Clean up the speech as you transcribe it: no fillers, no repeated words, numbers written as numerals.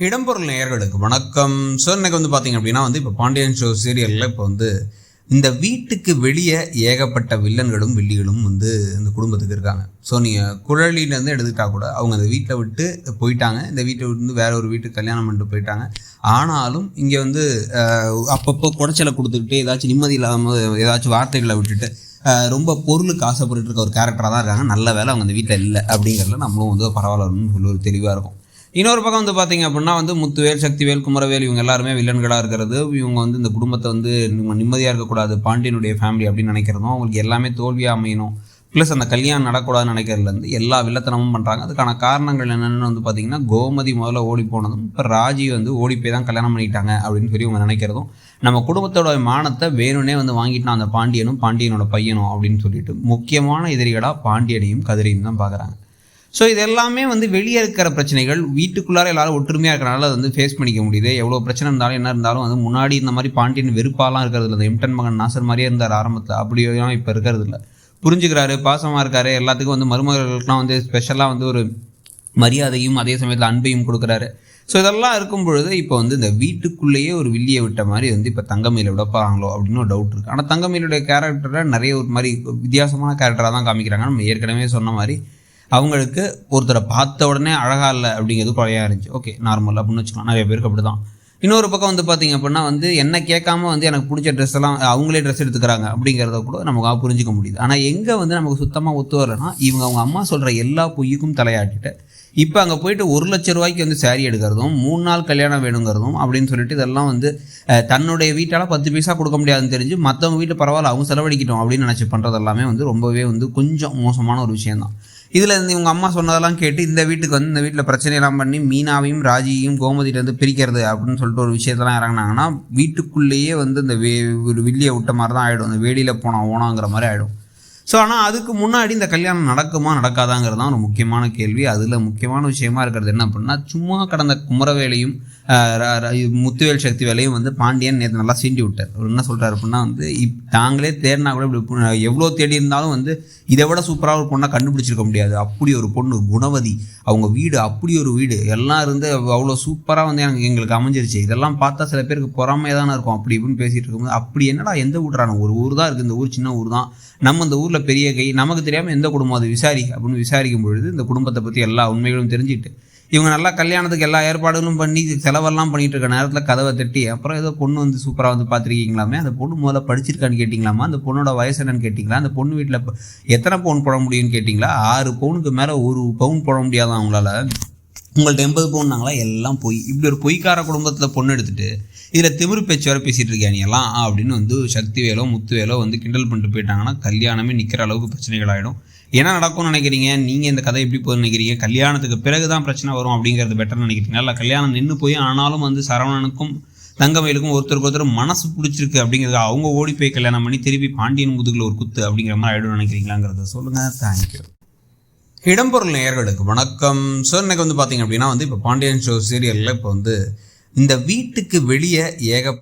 இடம்பொருள் நேயர்களுக்கு வணக்கம். சார் இன்னைக்கு பார்த்தீங்க அப்படின்னா இப்போ பாண்டியன் ஷோ சீரியலில் இப்போ இந்த வீட்டுக்கு வெளியே ஏகப்பட்ட வில்லன்களும் வில்லிகளும் இந்த குடும்பத்துக்கு இருக்காங்க. ஸோ நீங்கள் குழலிலேருந்து எடுத்துக்கிட்டா கூட அவங்க அந்த வீட்டை விட்டு போயிட்டாங்க. இந்த வீட்டை விட்டு வேற ஒரு வீட்டுக்கு கல்யாணம் பண்ணிட்டு போயிட்டாங்க. ஆனாலும் இங்கே அப்பப்போ குடைச்சலை கொடுத்துக்கிட்டு ஏதாச்சும் நிம்மதி இல்லாமல் ஏதாச்சும் வார்த்தைகளை விட்டுட்டு ரொம்ப பொருளுக்கு ஆசைப்பட்டு இருக்க ஒரு கேரக்டராக தான் இருக்காங்க. நல்ல வேலை அவங்க அந்த வீட்டில் இல்லை அப்படிங்கிறதுல நம்மளும் பரவாயில்லன்னு சொல்லி ஒரு தெளிவாக இருக்கும். இன்னொரு பக்கம் பார்த்தீங்க அப்படின்னா முத்துவேல், சக்திவேல், குமரவேல் இவங்க எல்லாருமே வில்லன்களாக இருக்கிறது. இவங்க இந்த குடும்பத்தை நிம்மதியாக இருக்கக்கூடாது, பாண்டியனுடைய ஃபேமிலி அப்படின்னு நினைக்கிறதும் அவங்களுக்கு எல்லாமே தோல்வியாக அமையணும், ப்ளஸ் அந்த கல்யாணம் நடக்கூடாதுன்னு நினைக்கிறதுலேருந்து எல்லா வில்லத்தனமும் பண்ணுறாங்க. அதுக்கான காரணங்கள் என்னென்னு பார்த்தீங்கன்னா கோமதி முதல்ல ஓடி போனதும், இப்போ ராஜி ஓடி போய் தான் கல்யாணம் பண்ணிட்டாங்க அப்படின்னு சொல்லி இவங்க நினைக்கிறதும், நம்ம குடும்பத்தோட மானத்தை வேணும்னே வாங்கிட்டான் அந்த பாண்டியனோட பையனும் அப்படின்னு சொல்லிட்டு முக்கியமான எதிரிகளாக பாண்டியனையும் கதிரையும் தான் பார்க்குறாங்க. ஸோ இது எல்லாமே வெளியே இருக்கிற பிரச்சனைகள். வீட்டுக்குள்ளார எல்லாரும் ஒற்றுமையாக இருக்கிறனால ஃபேஸ் பண்ணிக்க முடியுது. எவ்வளோ பிரச்சனை இருந்தாலும் என்ன இருந்தாலும் முன்னாடி இந்த மாதிரி பாண்டியன் வெறுப்பாலாம் இருக்கிறது இல்லை. எம்டன் மகன் நாசர் மாதிரியே இருந்தார் ஆரம்பத்தில், அப்படியும் இப்போ இருக்கிறது இல்லை. புரிஞ்சுக்கிறாரு, பாசமாக இருக்காரு, எல்லாத்துக்கும் மருமகளுக்கெல்லாம் ஸ்பெஷலாக ஒரு மரியாதையும் அதே சமயத்தில் அன்பையும் கொடுக்குறாரு. ஸோ இதெல்லாம் இருக்கும் பொழுது இப்போ இந்த வீட்டுக்குள்ளேயே ஒரு வில்லியை விட்ட மாதிரி இப்போ தங்கமயிலை விடப்பாங்களோ அப்படின்னு ஒரு டவுட் இருக்குது. ஆனால் தங்கமயிலுடைய கேரக்டரை நிறைய ஒரு மாதிரி வித்தியாசமான கேரக்டராக தான் காமிக்கிறாங்க. நம்ம ஏற்கனவே சொன்ன மாதிரி அவங்களுக்கு ஒருத்தரை பார்த்த உடனே அழகாக இல்லை அப்படிங்கிறது குறையாக இருந்துச்சு. ஓகே, நார்மல் அப்படின்னு வச்சுக்கலாம். நிறைய பேருக்கு அப்படி தான். இன்னொரு பக்கம் பார்த்தீங்க அப்படின்னா என்ன கேட்காம எனக்கு பிடிச்ச ட்ரெஸ் எல்லாம் அவங்களே ட்ரெஸ் எடுத்துக்கிறாங்க அப்படிங்கிறத கூட நமக்கு புரிஞ்சிக்க முடியுது. ஆனால் எங்கே நமக்கு சுத்தமாக ஒத்து வரலைன்னா அவங்க அம்மா சொல்கிற எல்லா பொய்யுக்கும் தலையாட்டிட்டு இப்போ அங்கே போயிட்டு 1 லட்ச ரூபாய்க்கு சாரீ எடுக்கிறதும் 3 நாள் கல்யாணம் வேணுங்கிறதும் அப்படின்னு சொல்லிட்டு இதெல்லாம் தன்னுடைய வீட்டால் 10 பைசா கொடுக்க முடியாதுன்னு தெரிஞ்சு மற்றவங்க வீட்டில் பரவாயில்ல அவங்க செலவழிக்கிட்டோம் அப்படின்னு நினச்சி பண்ணுறது எல்லாமே ரொம்பவே கொஞ்சம் மோசமான ஒரு விஷயம்தான். இதில் இவங்க அம்மா சொன்னதெல்லாம் கேட்டு இந்த வீட்டுக்கு இந்த வீட்டில் பிரச்சனையெல்லாம் பண்ணி மீனாவையும் ராஜியையும் கோமதியிலேருந்து பிரிக்கிறது அப்படின்னு சொல்லிட்டு ஒரு விஷயத்தெல்லாம் இறங்கினாங்கன்னா வீட்டுக்குள்ளேயே இந்த ஒரு வில்லியை விட்ட மாதிரி தான் ஆகிடும். அந்த வேலியில் போனால் ஓனாங்கிற மாதிரி ஆகிடும். ஸோ ஆனால் அதுக்கு முன்னாடி இந்த கல்யாணம் நடக்குமா நடக்காதாங்கிறது தான் ஒரு முக்கியமான கேள்வி. அதில் முக்கியமான விஷயமா இருக்கிறது என்ன அப்படின்னா, சும்மா கடந்த குமரவேலையும் முத்துவேல் சக்தி வேலையும் பாண்டியன் நேற்று நல்லா சீண்டி விட்டார். அவர் என்ன சொல்கிறார் அப்படின்னா நாங்களே தேடினா கூட இப்படி எவ்வளோ தேடி இருந்தாலும் இதை விட சூப்பராக ஒரு பொண்ணை கண்டுபிடிச்சிருக்க முடியாது. அப்படி ஒரு பொண்ணு குணவதி, அவங்க வீடு அப்படி ஒரு வீடு எல்லாம் அவ்வளோ சூப்பராக எங்களுக்கு அமைஞ்சிருச்சு. இதெல்லாம் பார்த்தா சில பேருக்கு பொறாமையாக தானே இருக்கும். அப்படி இப்படின்னு பேசிகிட்டு இருக்கும்போது அப்படி என்னடா எந்த ஊடுறாங்க, ஒரு ஊர் தான் இருக்குது, இந்த ஊர் சின்ன ஊர் தான், நம்ம இந்த ஊரில் பெரிய கை, நமக்கு தெரியாமல் எந்த குடும்பம் அது விசாரி அப்படின்னு விசாரிக்கும் பொழுது இந்த குடும்பத்தை பற்றி எல்லா உண்மைகளும் தெரிஞ்சுட்டு இவங்க நல்லா கல்யாணத்துக்கு எல்லா ஏற்பாடுகளும் பண்ணி செலவெல்லாம் பண்ணிட்டு இருக்க நேரத்தில் கதவை தட்டி அப்புறம் ஏதோ பொண்ணு சூப்பராக பார்த்துருக்கீங்களாமே, அந்த பொண்ணு முதல்ல படிச்சிருக்கான்னு கேட்டிங்களாமா, அந்த பொண்ணோட வயசு என்னன்னு கேட்டிங்களா, அந்த பொண்ணு வீட்டில் எத்தனை பவுன் போட முடியும்னு கேட்டிங்களா, 6 பவுனுக்கு மேலே 1 பவுன் போட முடியாதான் அவங்களால, உங்கள்கிட்ட 80 பவுன்னாங்களா, எல்லாம் பொய். இப்படி ஒரு பொய்க்கார குடும்பத்தில் பொண்ணு எடுத்துகிட்டு இதில் திமிரு பேச்சு வேறு பேசிகிட்டு இருக்கியா நீ எல்லாம் அப்படின்னு சக்திவேலோ முத்துவேலோ கிண்டல் பண்ணிட்டு போயிட்டாங்கன்னா கல்யாணமே நிற்கிற அளவுக்கு பிரச்சனைகள் ஆகிடும். என்ன நடக்கும்னு நினைக்கிறீங்க நீங்கள்? இந்த கதை எப்படி போகுதுன்னு நினைக்கிறீங்க? கல்யாணத்துக்கு பிறகு தான் பிரச்சனை வரும் அப்படிங்கிறது பெட்டர்னு நினைக்கிறீங்களா, இல்லை கல்யாணம் நின்று போய் ஆனாலும் சரவணனுக்கும் தங்கமயிலுக்கும் ஒருத்தருக்கு மனசு பிடிச்சிருக்கு அப்படிங்கிறது அவங்க ஓடி போய் கல்யாணம் பண்ணி திருப்பி பாண்டியன் முதுகில் ஒரு குத்து அப்படிங்கிற மாதிரி ஆகிடும் நினைக்கிறீங்களாங்கிறத சொல்லுங்கள். தேங்க்யூ. இடம்பொருள் நேயர்களுக்கு வணக்கம். சார் இன்னைக்கு பார்த்தீங்க அப்படின்னா இப்போ பாண்டியன் ஷோ சீரியலில் இப்போ இந்த வீட்டுக்கு வெளியே